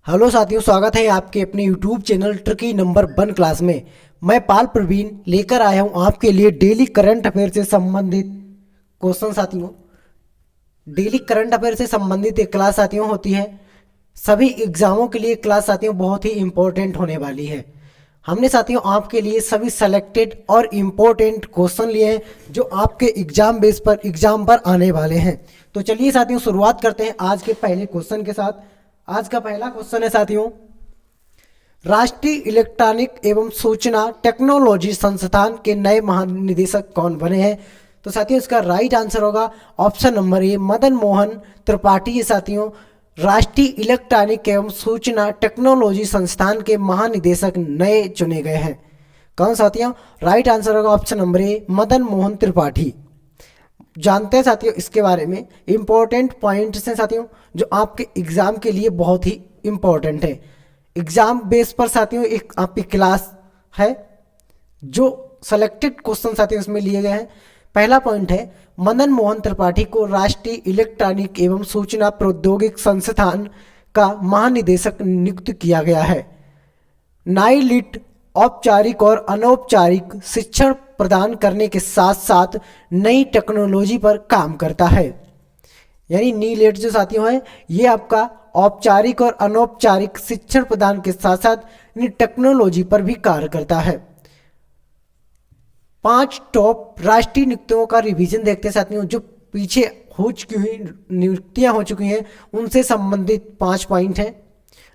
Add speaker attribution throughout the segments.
Speaker 1: Hello साथियों, स्वागत है आपके अपने YouTube channel tricky number 1 class में। मैं पाल प्रवीण लेकर आया हूं आपके लिए डेली करंट अफेयर से संबंधित क्वेश्चन। साथियों, डेली करंट अफेयर से संबंधित एक क्लास साथियों होती है। सभी एग्जामों के लिए क्लास साथियों बहुत ही इंपॉर्टेंट होने वाली है। हमने साथियों आपके लिए सभी सेलेक्टेड और इम्पोर्टेंट क्वेश्चन लिए हैं जो आपके एग्जाम पर आने वाले हैं। तो चलिए साथियों, शुरुआत करते हैं आज के पहले क्वेश्चन के साथ। आज का पहला क्वेश्चन है साथियों, राष्ट्रीय इलेक्ट्रॉनिक एवं सूचना टेक्नोलॉजी संस्थान के नए महानिदेशक कौन बने हैं? तो साथियों इसका राइट आंसर होगा ऑप्शन नंबर ए, मदन मोहन त्रिपाठी। ये साथियों राष्ट्रीय इलेक्ट्रॉनिक एवं सूचना टेक्नोलॉजी संस्थान के महानिदेशक नए चुने गए हैं। कौन साथियों? राइट आंसर होगा ऑप्शन नंबर ए, मदन मोहन त्रिपाठी। जानते हैं साथियों इसके बारे में, इंपॉर्टेंट पॉइंट्स हैं साथियों जो आपके एग्जाम के लिए बहुत ही इंपॉर्टेंट है। एग्जाम बेस पर साथियों एक आपकी क्लास है जो सेलेक्टेड क्वेश्चन साथियों इसमें लिए गए हैं। पहला पॉइंट है, मदन मोहन त्रिपाठी को राष्ट्रीय इलेक्ट्रॉनिक एवं सूचना प्रौद्योगिकी संस्थान का महानिदेशक नियुक्त किया गया है। नाईलिट औपचारिक और अनौपचारिक शिक्षण प्रदान करने के साथ साथ नई टेक्नोलॉजी पर काम करता है। यानी नीलेट जो साथियों है ये आपका औपचारिक और अनौपचारिक शिक्षण प्रदान के साथ साथ नई टेक्नोलॉजी पर भी कार्य करता है। 5 टॉप राष्ट्रीय नियुक्तियों का रिवीजन देखते हैं साथियों, जो पीछे हो चुकी हुई नियुक्तियां हो चुकी हैं उनसे संबंधित 5 पॉइंट हैं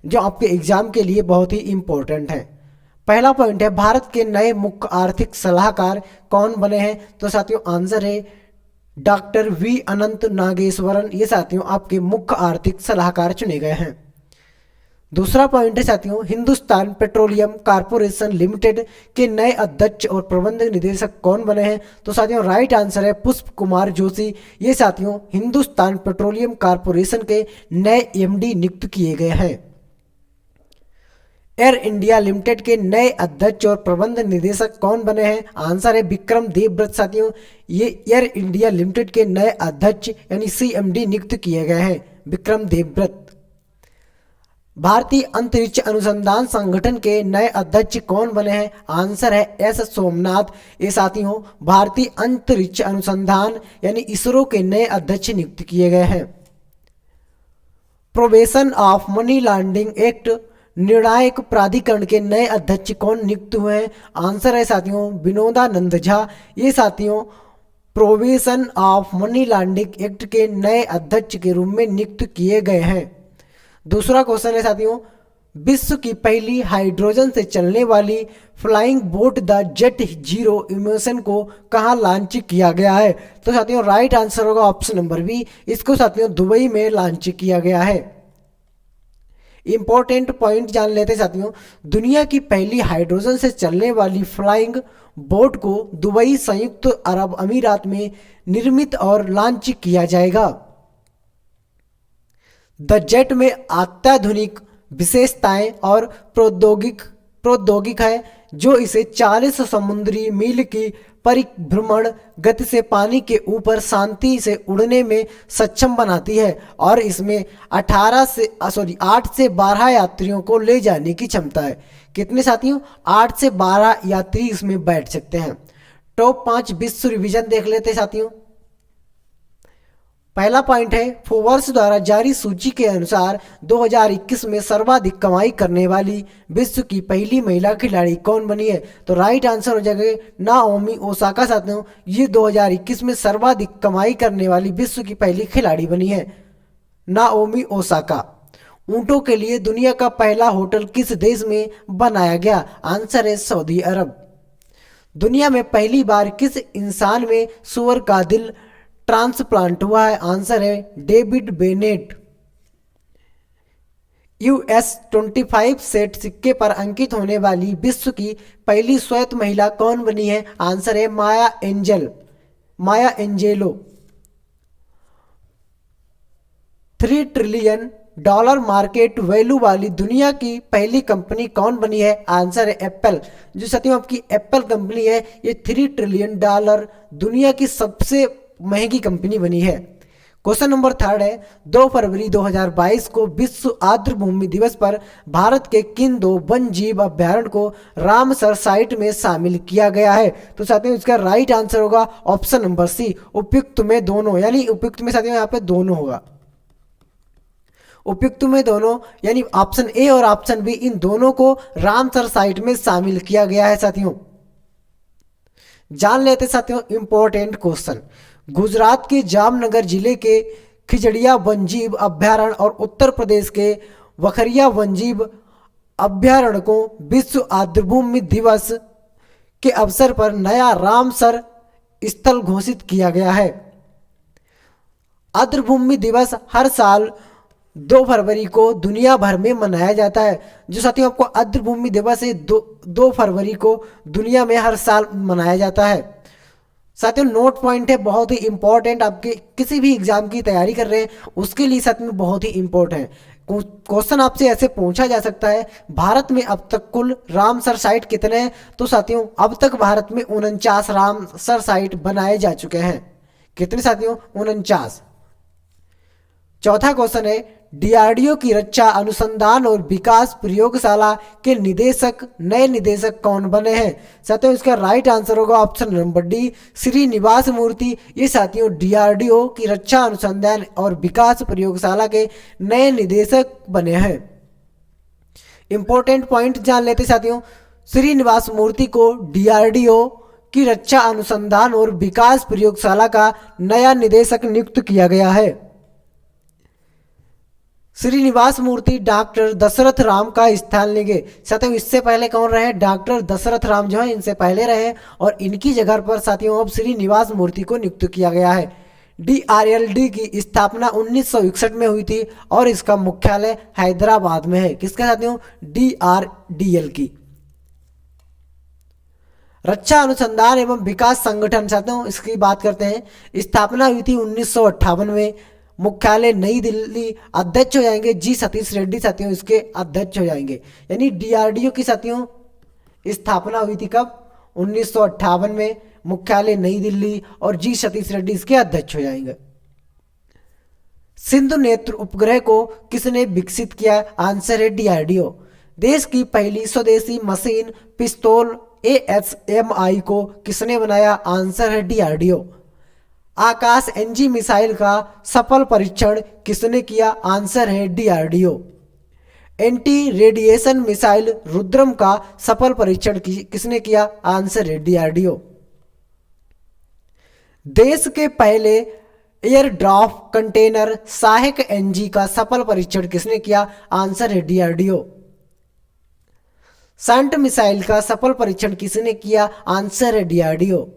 Speaker 1: जो आपके एग्जाम के लिए बहुत ही इंपॉर्टेंट है। पहला पॉइंट है, भारत के नए मुख्य आर्थिक सलाहकार कौन बने हैं? तो साथियों आंसर है डॉक्टर वी अनंत नागेश्वरन। ये साथियों आपके मुख्य आर्थिक सलाहकार चुने गए हैं। दूसरा पॉइंट है साथियों, हिंदुस्तान पेट्रोलियम कॉर्पोरेशन लिमिटेड के नए अध्यक्ष और प्रबंध निदेशक कौन बने हैं? तो साथियों राइट आंसर है पुष्प कुमार जोशी। ये साथियों हिंदुस्तान पेट्रोलियम कॉर्पोरेशन के नए एमडी नियुक्त किए गए हैं। एयर इंडिया लिमिटेड के नए अध्यक्ष और प्रबंध निदेशक कौन बने हैं? आंसर है विक्रम देवव्रत। साथियों ये एयर इंडिया लिमिटेड के नए अध्यक्ष यानी सीएमडी नियुक्त किए गए हैं, विक्रम देवव्रत। भारतीय अंतरिक्ष अनुसंधान संगठन के नए अध्यक्ष कौन बने हैं? आंसर है एस सोमनाथ। ये साथियों भारतीय अंतरिक्ष अनुसंधान यानी इसरो के नए अध्यक्ष नियुक्त किए गए हैं। Probation of money laundering act निर्णायक प्राधिकरण के नए अध्यक्ष कौन नियुक्त हुए हैं? आंसर है साथियों विनोदानंद झा। ये साथियों probation of money laundering act के नए अध्यक्ष के रूप में नियुक्त किए गए हैं। दूसरा क्वेश्चन है साथियों, विश्व की पहली हाइड्रोजन से चलने वाली flying boat the jet zero emotion को कहाँ लॉन्च किया गया है? तो साथियों राइट आंसर होगा ऑप्शन नंबर बी, इसको साथियों दुबई में लॉन्च किया गया है। इंपॉर्टेंट पॉइंट जान लेते साथियों, दुनिया की पहली हाइड्रोजन से चलने वाली फ्लाइंग बोट को दुबई संयुक्त अरब अमीरात में निर्मित और लॉन्च किया जाएगा। द जेट में अत्याधुनिक विशेषताएं और प्रौद्योगिक है जो इसे 40 समुद्री मील की परिभ्रमण गति से पानी के ऊपर शांति से उड़ने में सक्षम बनाती है और इसमें 8 से 12 यात्रियों को ले जाने की क्षमता है। कितने साथियों? 8 से 12 यात्री इसमें बैठ सकते हैं। टॉप 5 विश्व रिवीजन देख लेते हैं साथियों। पहला पॉइंट है, फोर्ब्स द्वारा जारी सूची के अनुसार 2021 में सर्वाधिक कमाई करने वाली विश्व की पहली महिला खिलाड़ी कौन बनी है? तो राइट आंसर हो जाएगा नाओमी ओसाका। साथियों ये 2021 में सर्वाधिक कमाई करने वाली विश्व की पहली खिलाड़ी बनी है, नाओमी ओसाका। ऊंटों के लिए दुनिया का पहला होटल किस देश में बनाया गया? आंसर है सऊदी अरब। दुनिया में पहली बार किस इंसान में सुअर का दिल ट्रांसप्लांट हुआ है? आंसर है डेविड बेनेट। US25 सेट सिक्के पर अंकित होने वाली विश्व की पहली श्वेत महिला कौन बनी है? आंसर है माया एंजेलो। $3 ट्रिलियन मार्केट वैल्यू वाली दुनिया की पहली कंपनी कौन बनी है? आंसर है एप्पल। जो साथियों आपकी एप्पल कंपनी है ये $3 ट्रिलियन दुनिया की सबसे महंगी कंपनी बनी है। क्वेश्चन नंबर थर्ड है 2 फरवरी 2022 को विश्व आर्द्रभूमि दिवस पर भारत के किन दो वन जीव अभ्यारण्य को रामसर साइट में शामिल किया गया है? तो साथियों इसका राइट आंसर होगा ऑप्शन नंबर सी, उपयुक्त में दोनों, यानी उपयुक्त में साथियों यहाँ पे दोनों होगा। उपयुक्त में दोनों यानी ऑप्शन ए और ऑप्शन बी, इन दोनों को रामसर साइट में शामिल किया गया है। साथियों जान लेते साथियों इंपॉर्टेंट क्वेश्चन। गुजरात के जामनगर जिले के खिजड़िया वनजीव अभ्यारण्य और उत्तर प्रदेश के वखरिया वनजीव अभ्यारण्य को विश्व आर्द्रभूमि दिवस के अवसर पर नया रामसर स्थल घोषित किया गया है। आर्द्रभूमि दिवस हर साल 2 फरवरी को दुनिया भर में मनाया जाता है। जो साथियों आपको आर्द्रभूमि दिवस है 2 फरवरी को दुनिया में हर साल मनाया जाता है। साथियों नोट पॉइंट है बहुत ही इंपॉर्टेंट, आपके किसी भी एग्जाम की तैयारी कर रहे हैं उसके लिए साथ में बहुत ही इंपॉर्टेंट है। क्वेश्चन आपसे ऐसे पूछा जा सकता है भारत में अब तक कुल रामसर साइट कितने हैं? तो साथियों अब तक भारत में 49 रामसर साइट बनाए जा चुके हैं। कितने साथियों? 49। चौथा क्वेश्चन है डीआरडीओ की रक्षा अनुसंधान और विकास प्रयोगशाला के नए निदेशक कौन बने हैं? साथियों इसका राइट आंसर होगा ऑप्शन नंबर डी, श्रीनिवास मूर्ति। ये साथियों डीआरडीओ की रक्षा अनुसंधान और विकास प्रयोगशाला के नए निदेशक बने हैं। इंपॉर्टेंट पॉइंट जान लेते साथियों, श्रीनिवास मूर्ति को डीआरडीओ की रक्षा अनुसंधान और विकास प्रयोगशाला का नया निदेशक नियुक्त किया गया है। श्रीनिवास मूर्ति डॉक्टर दशरथ राम का स्थान लेंगे। साथियों इससे पहले कौन रहे? डॉक्टर दशरथ राम जो है इनसे पहले रहे और इनकी जगह पर साथियों अब श्रीनिवास मूर्ति को नियुक्त किया गया है। डीआरएलडी की स्थापना 1961 में हुई थी और इसका मुख्यालय हैदराबाद में है। किसका साथियों? डीआरडीएल की। रक्षा अनुसंधान एवं विकास संगठन साथियों इसकी बात करते हैं, स्थापना हुई थी 1958 में, मुख्यालय नई दिल्ली। अध्यक्ष हो जाएंगे जी सतीश रेड्डी साथियों इसके अध्यक्ष हो जाएंगे। यानी डीआरडीओ की साथियों स्थापना हुई थी कब? 1958 में, मुख्यालय नई दिल्ली और जी सतीश रेड्डी इसके अध्यक्ष हो जाएंगे। सिंधु नेत्र उपग्रह को किसने विकसित किया? आंसर है डीआरडीओ। देश की पहली स्वदेशी मशीन पिस्तौल AHMI को किसने बनाया? आंसर है डीआरडीओ। आकाश एनजी मिसाइल का सफल परीक्षण किसने किया? आंसर है DRDO. Anti radiation missile Rudram का सफल परीक्षण किसने किया? आंसर है डीआरडीओ। देश के पहले एयर ड्राफ्ट कंटेनर सहायक एनजी का सफल परीक्षण किसने किया? आंसर है डीआरडीओ। संट मिसाइल का सफल परीक्षण किसने किया? आंसर है डीआरडीओ।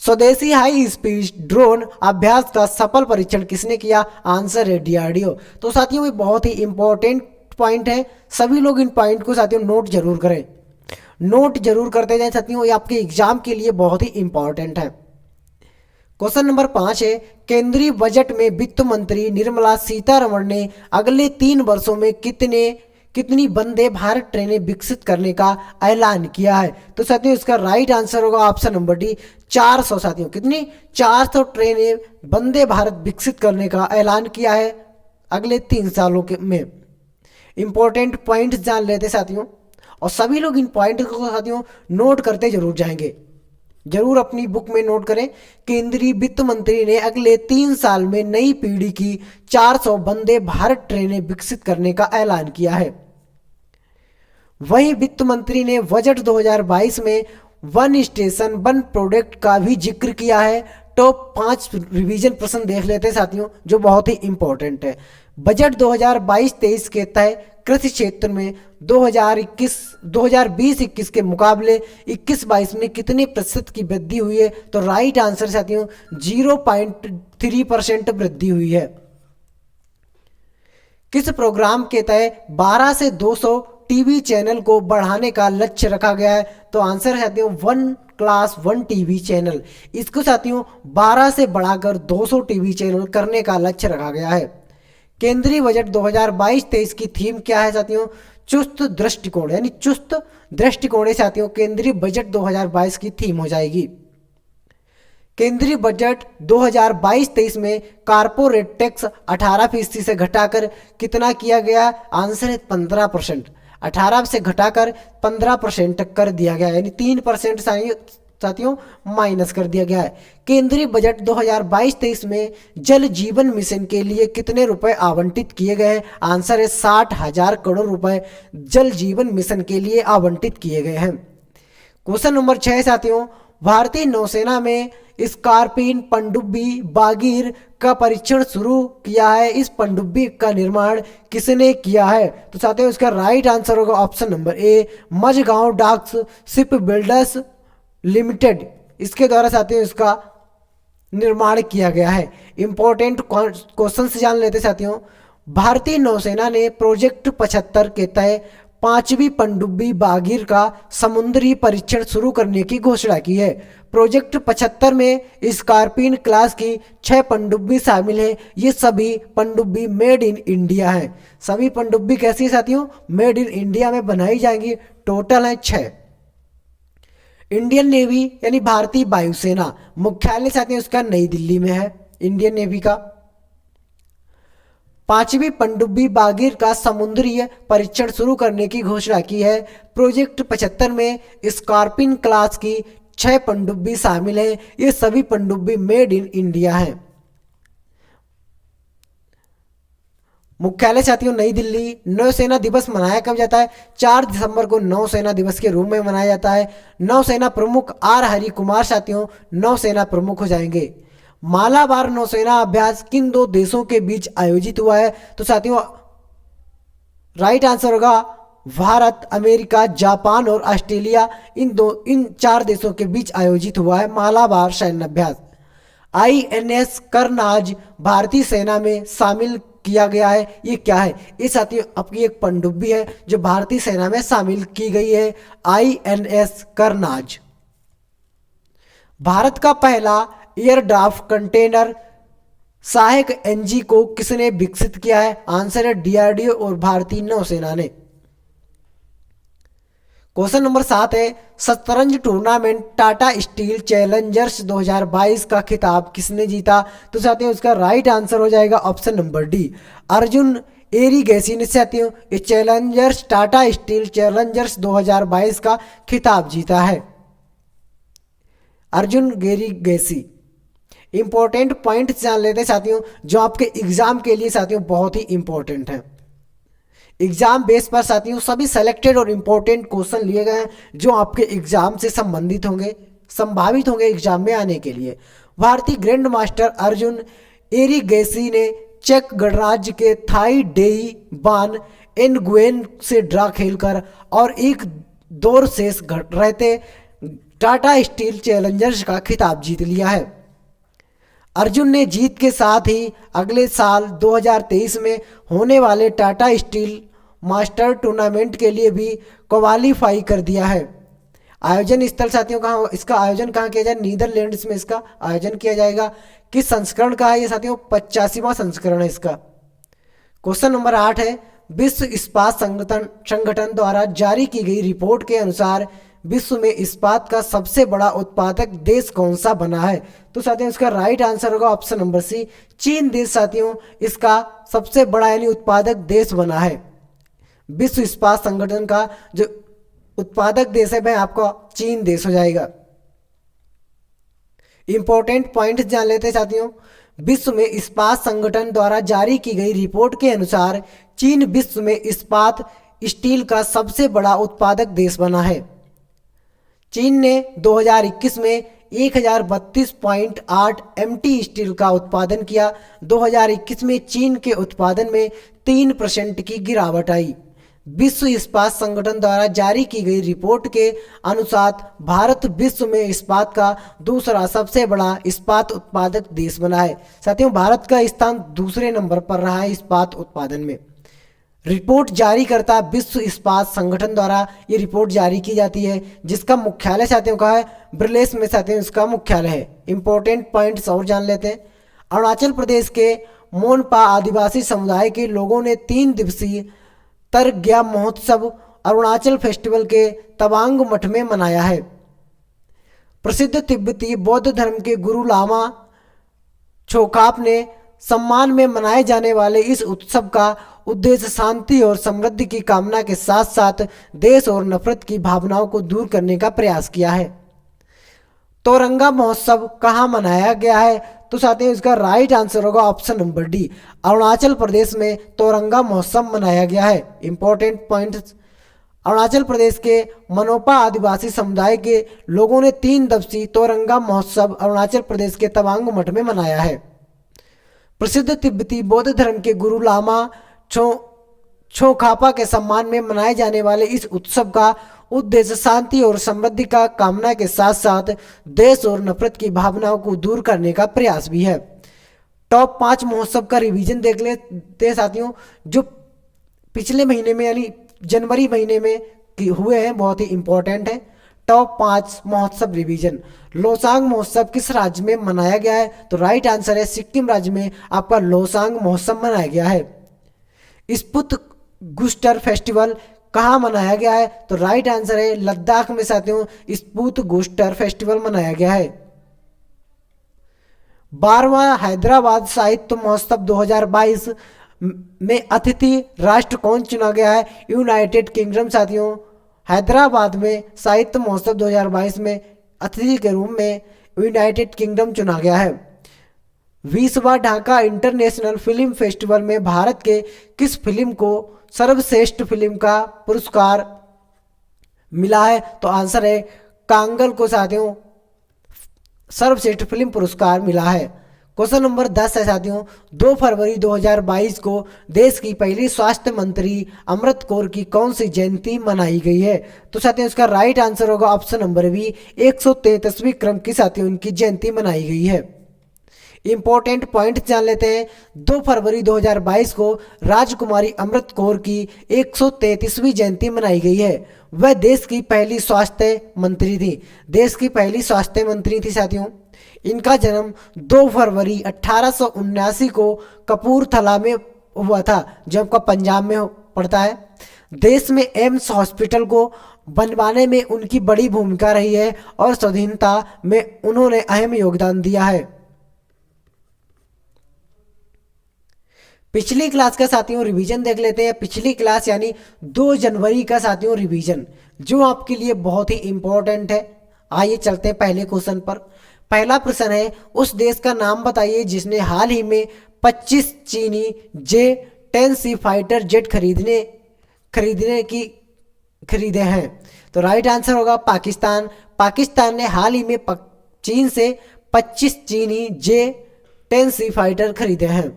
Speaker 1: स्वदेशी हाई स्पीड ड्रोन अभ्यास का सफल परीक्षण किसने किया? आंसर है डीआरडीओ। तो साथियों ये बहुत ही इंपॉर्टेंट पॉइंट है, सभी लोग इन पॉइंट को साथियों नोट जरूर करें, नोट जरूर करते जाएं साथियों, ये आपके एग्जाम के लिए बहुत ही इंपॉर्टेंट है। क्वेश्चन नंबर 5 है केंद्रीय बजट में वित्त मंत्री निर्मला सीतारमण ने अगले 3 वर्षों में कितनी वंदे भारत ट्रेनें विकसित करने का ऐलान किया है? तो साथियों इसका राइट आंसर होगा ऑप्शन नंबर डी, 400 साथियों। कितनी? 400 ट्रेनें वंदे भारत विकसित करने का ऐलान किया है अगले 3 सालों के में। इंपॉर्टेंट पॉइंट जान लेते साथियों, और सभी लोग इन पॉइंट को साथियों नोट करते जरूर जाएंगे, जरूर अपनी बुक में नोट करें। केंद्रीय वित्त मंत्री ने अगले 3 साल में नई पीढ़ी की 400 वंदे भारत ट्रेनें विकसित करने का ऐलान किया है। वहीं वित्त मंत्री ने बजट 2022 में वन स्टेशन वन प्रोडक्ट का भी जिक्र किया है। टॉप 5 रिवीजन प्रश्न देख लेते हैं साथियों जो बहुत ही इंपॉर्टेंट है। बजट 2022-23 के तहत कृषि क्षेत्र में 2020-21 के मुकाबले 21-22 में कितने प्रतिशत की वृद्धि हुई है? तो राइट आंसर साथियों 0.3% वृद्धि हुई है। किस प्रोग्राम के तहत 12 से 200 टीवी चैनल को बढ़ाने का लक्ष्य रखा गया है? तो आंसर है साथियों 1 क्लास 1 टीवी चैनल। इसको साथियों 12 से बढ़ाकर 200 टीवी चैनल करने का लक्ष्य रखा गया है। केंद्रीय बजट 2022-23 की थीम क्या है साथियों? चुस्त दृष्टिकोण, यानी चुस्त दृष्टिकोण साथियों केंद्रीय बजट 2022 की थीम हो जाएगी। केंद्रीय बजट 2022-23 में कारपोरेट टैक्स 18% से घटाकर कितना किया गया? आंसर है 15%। 18 से घटाकर 15% तक कर दिया गया, यानी 3% साथियों माइनस कर दिया गया है। केंद्रीय बजट 2022-23 में जल जीवन मिशन के लिए कितने रुपए आवंटित किए गए हैं? आंसर है 60,000 करोड़ रुपए जल जीवन मिशन के लिए आवंटित किए गए हैं। क्वेश्चन नंबर 6 साथियों, भारतीय नौसेना में स्कॉर्पियन पनडुब्बी बागीर का परीक्षण शुरू किया है। इस पनडुब्बी का निर्माण किसने किया है? तो साथियों इसका राइट आंसर होगा option number A, Mazagon docks shipbuilders limited, इसके द्वारा साथियों इसका निर्माण किया गया है। इंपॉर्टेंट क्वेश्चन से जान लेते साथियों, भारतीय नौसेना ने प्रोजेक्ट 75 के तहत 5वीं पनडुब्बी बागीर का समुद्री परीक्षण शुरू करने की घोषणा की है। प्रोजेक्ट 75 में स्कॉर्पियन क्लास की 6 पनडुब्बी शामिल है। ये सभी पनडुब्बी मेड इन इंडिया हैं। सभी पनडुब्बी कैसी है साथियों? मेड इन इंडिया में बनाई जाएंगी। टोटल है 6। इंडियन नेवी यानी भारतीय वायुसेना, मुख्यालय साथियों इसका नई दिल्ली में है। इंडियन नेवी का 5वीं पनडुब्बी बागीर का समुद्री परीक्षण शुरू करने की घोषणा की है। प्रोजेक्ट 75 में स्कॉर्पियन क्लास की 6 पनडुब्बी शामिल हैं। ये सभी पनडुब्बी मेड इन इंडिया हैं। मुख्यालय साथियों नई दिल्ली। नौसेना दिवस मनाया कब जाता है? 4 दिसंबर को नौसेना दिवस के रूप में मनाया जाता है। नौसेना प्रमुख आर हरि कुमार साथियों नौसेना प्रमुख हो जाएंगे। मालाबार नौसेना अभ्यास किन 2 देशों के बीच आयोजित हुआ है? तो साथियों राइट आंसर होगा भारत, अमेरिका, जापान और ऑस्ट्रेलिया, इन 4 देशों के बीच आयोजित हुआ है मालाबार सैन्य अभ्यास। INS करनाज भारतीय सेना में शामिल किया गया है। ये क्या है? ये साथियों आपकी एक पनडुब्बी है जो भारतीय सेना में शामिल की गई है, INS करनाज। भारत का पहला एयरड्राफ्ट कंटेनर सहायक NG को किसने विकसित किया है? आंसर है DRDO और भारतीय नौसेना ने। क्वेश्चन नंबर 7 है, शतरंज टूर्नामेंट टाटा स्टील चैलेंजर्स 2022 का खिताब किसने जीता? तो साथियों इसका राइट आंसर हो जाएगा option number D, Arjun Erigaisi ने साथियों इस चैलेंजर्स टाटा स्टील चैलेंजर्स 2022 का खिताब जीता है। अर्जुन एरिगैसी। इंपॉर्टेंट पॉइंट जान लेते हैं साथियों जो आपके एग्जाम के लिए साथियों बहुत ही इंपॉर्टेंट है। एग्जाम बेस पर साथियों सभी सेलेक्टेड और इंपॉर्टेंट क्वेश्चन लिए गए हैं जो आपके एग्जाम से संबंधित होंगे, संभावित होंगे एग्जाम में आने के लिए। भारतीय ग्रैंड मास्टर अर्जुन एरिगैसी ने चेक गणराज्य के थाई डेई बान एनगुएन से ड्रा खेलकर और एक दौर शेष रहते टाटा स्टील चैलेंजर्स का खिताब जीत लिया है। अर्जुन ने जीत के साथ ही अगले साल 2023 में होने वाले टाटा स्टील मास्टर टूर्नामेंट के लिए भी क्वालीफाई कर दिया है। आयोजन स्थल साथियों कहाँ, इसका आयोजन कहाँ किया जाए? नीदरलैंड्स में इसका आयोजन किया जाएगा। किस संस्करण का है ये साथियों? 85वां संस्करण है इसका। क्वेश्चन नंबर 8 है, विश्व इस्पात संगठन द्वारा जारी की गई रिपोर्ट के अनुसार विश्व में इस्पात का सबसे बड़ा उत्पादक देश कौन सा बना है? तो साथियों इसका राइट आंसर होगा ऑप्शन नंबर सी, चीन देश साथियों इसका सबसे बड़ा यानी उत्पादक देश बना है। विश्व इस्पात संगठन का जो उत्पादक देश है वह आपका चीन देश हो जाएगा। इंपॉर्टेंट पॉइंट जान लेते हैं साथियों, विश्व में इस्पात संगठन द्वारा जारी की गई रिपोर्ट के अनुसार चीन विश्व में इस्पात स्टील का सबसे बड़ा उत्पादक देश बना है। चीन ने 2021 में 1032.8 MT स्टील का उत्पादन किया। 2021 में चीन के उत्पादन में 3% की गिरावट आई। विश्व इस्पात संगठन द्वारा जारी की गई रिपोर्ट के अनुसार भारत विश्व में इस्पात का दूसरा सबसे बड़ा इस्पात उत्पादक देश बना है। साथियों भारत का स्थान दूसरे नंबर पर रहा है इस्पात उत्पादन में। रिपोर्ट जारी करता विश्व इस्पात संगठन द्वारा ये रिपोर्ट जारी की जाती है जिसका मुख्यालय साथियों का है ब्रिलेस में साथियों इसका मुख्यालय है। इंपॉर्टेंट पॉइंट्स और जान लेते हैं। अरुणाचल प्रदेश के मोनपा आदिवासी समुदाय के लोगों ने 3 दिवसीय तरग्या महोत्सव अरुणाचल फेस्टिवल के तवांग मठ में मनाया है। प्रसिद्ध तिब्बती बौद्ध धर्म के गुरु लामा छोखाप ने सम्मान में मनाए जाने वाले इस उत्सव का उद्देश्य शांति और समृद्धि की कामना के साथ साथ देश और नफरत की भावनाओं को दूर करने का प्रयास किया है। तोरंगा महोत्सव कहाँ मनाया गया है? तो साथियों इसका राइट आंसर होगा option number D, Arunachal Pradesh में तोरंगा महोत्सव मनाया गया है। इंपॉर्टेंट पॉइंट, अरुणाचल प्रदेश के मनोपा आदिवासी समुदाय के लोगों ने 3 दिवसीय तोरंगा महोत्सव अरुणाचल प्रदेश के तवांग मठ में मनाया है। प्रसिद्ध तिब्बती बौद्ध धर्म के गुरु लामा छोखापा के सम्मान में मनाए जाने वाले इस उत्सव का उद्देश्य शांति और समृद्धि का कामना के साथ साथ देश और नफरत की भावनाओं को दूर करने का प्रयास भी है। टॉप 5 महोत्सव का रिवीजन देख लेते साथियों, जो पिछले महीने में यानी जनवरी महीने में हुए हैं, बहुत ही इंपॉर्टेंट है। टॉप 5 महोत्सव रिवीजन। लोसांग महोत्सव किस राज्य में मनाया गया है? तो राइट आंसर है सिक्किम राज्य में आपका लोसांग महोत्सव मनाया गया है। स्पुत गुस्टर फेस्टिवल कहाँ मनाया गया है? तो राइट आंसर है लद्दाख में साथियों स्पुत गुस्टर फेस्टिवल मनाया गया है। 12वां हैदराबाद साहित्य महोत्सव 2022 में अतिथि राष्ट्र कौन चुना गया है? यूनाइटेड किंगडम साथियों। हैदराबाद में साहित्य महोत्सव 2022 में अतिथि के रूप में यूनाइटेड किंगडम चुना गया है। 20वां ढाका इंटरनेशनल फिल्म फेस्टिवल में भारत के किस फिल्म को सर्वश्रेष्ठ फिल्म का पुरस्कार मिला है? तो आंसर है कांगल को साथियों सर्वश्रेष्ठ फिल्म पुरस्कार मिला है। क्वेश्चन नंबर 10 है साथियों, 2 फरवरी 2022 को देश की पहली स्वास्थ्य मंत्री अमृत कौर की कौन सी जयंती मनाई गई है? तो साथियों इसका राइट आंसर होगा ऑप्शन नंबर बी, 133वीं क्रम की साथियों उनकी जयंती मनाई गई है। इंपॉर्टेंट पॉइंट जान लेते हैं। 2 फरवरी 2022 को राजकुमारी अमृत कौर की 133वीं जयंती मनाई गई है। वह देश की पहली स्वास्थ्य मंत्री थी। देश की पहली स्वास्थ्य मंत्री थी साथियों। इनका जन्म 2 फरवरी 1879 को कपूरथला में हुआ था, जो आपका पंजाब में पड़ता है। देश में एम्स हॉस्पिटल को बनवाने में उनकी बड़ी भूमिका रही है और स्वाधीनता में उन्होंने अहम योगदान दिया है। पिछली क्लास का साथियों रिवीजन देख लेते हैं। पिछली क्लास यानी 2 जनवरी का साथियों रिवीजन, जो आपके लिए बहुत ही इंपॉर्टेंट है। आइए चलते हैं पहले क्वेश्चन पर। पहला प्रश्न है, उस देश का नाम बताइए जिसने हाल ही में 25 चीनी J-10C फाइटर जेट खरीदे हैं। तो राइट आंसर होगा पाकिस्तान। पाकिस्तान ने हाल ही में चीन से 25 चीनी J-10C फाइटर खरीदे हैं।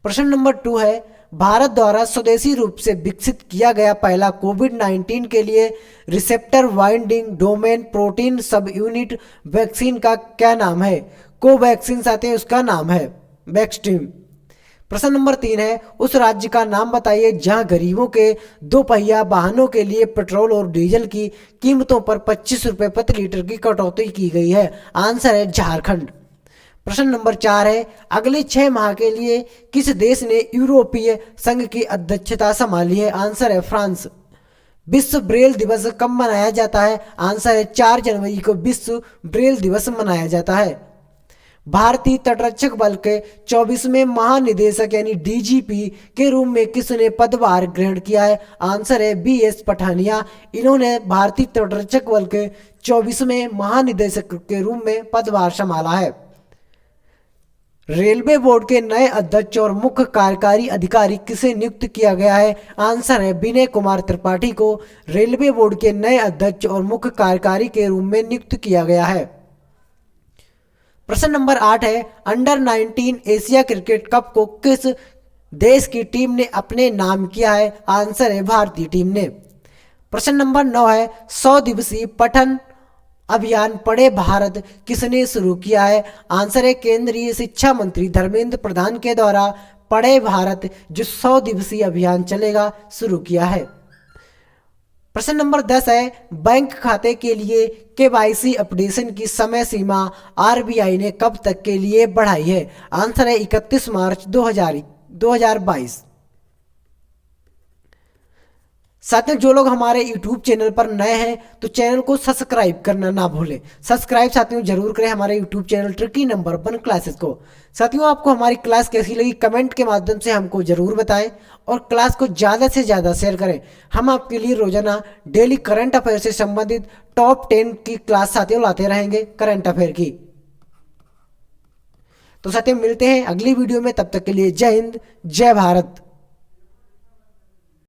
Speaker 1: प्रश्न नंबर 2 है, भारत द्वारा स्वदेशी रूप से विकसित किया गया पहला कोविड-19 के लिए रिसेप्टर बाइंडिंग डोमेन प्रोटीन सब यूनिट वैक्सीन का क्या नाम है? कोवैक्सीन साथ ही उसका नाम है वैक्सट्रीम। प्रश्न नंबर 3 है, उस राज्य का नाम बताइए जहां गरीबों के 2 पहिया वाहनों के लिए पेट्रोल और डीजल की कीमतों पर 25 रुपये प्रति लीटर की कटौती की गई है। आंसर है झारखंड। प्रश्न नंबर 4 है, अगले 6 माह के लिए किस देश ने यूरोपीय संघ की अध्यक्षता संभाली है? आंसर है फ्रांस। विश्व ब्रेल दिवस कब मनाया जाता है? आंसर है 4 जनवरी को विश्व ब्रेल दिवस मनाया जाता है। भारतीय तटरक्षक बल के 24वें महानिदेशक यानी डीजीपी के रूप में किसने पदभार ग्रहण किया है? आंसर है BS पठानिया। इन्होंने भारतीय तटरक्षक बल के 24वें महानिदेशक के रूप में पदभार संभाला है। रेलवे बोर्ड के नए अध्यक्ष और मुख्य कार्यकारी अधिकारी किसे नियुक्त किया गया है? आंसर है विनय कुमार त्रिपाठी को रेलवे बोर्ड के नए अध्यक्ष और मुख्य कार्यकारी के रूप में नियुक्त किया गया है। प्रश्न नंबर 8 है, अंडर 19 एशिया क्रिकेट कप को किस देश की टीम ने अपने नाम किया है? आंसर है भारतीय टीम ने। प्रश्न नंबर 9 है, 100 दिवसीय पठन अभियान पढ़े भारत किसने शुरू किया है? आंसर है केंद्रीय शिक्षा मंत्री धर्मेंद्र प्रधान के द्वारा पढ़े भारत जो 100 दिवसीय अभियान चलेगा शुरू किया है। प्रश्न नंबर 10 है, बैंक खाते के लिए KYC अपडेशन की समय सीमा RBI ने कब तक के लिए बढ़ाई है? आंसर है 31 मार्च 2022। साथियों जो लोग हमारे YouTube चैनल पर नए हैं तो चैनल को सब्सक्राइब करना ना भूलें। सब्सक्राइब साथियों जरूर करें हमारे YouTube channel tricky number 1 classes को। साथियों आपको हमारी क्लास कैसी लगी कमेंट के माध्यम से हमको जरूर बताएं और क्लास को ज़्यादा से ज़्यादा शेयर करें। हम आपके लिए रोजाना डेली करंट अफेयर से संबंधित टॉप 10 की क्लास साथियों लाते रहेंगे करंट अफेयर की। तो साथियों मिलते हैं अगली वीडियो में, तब तक के लिए जय हिंद जय भारत।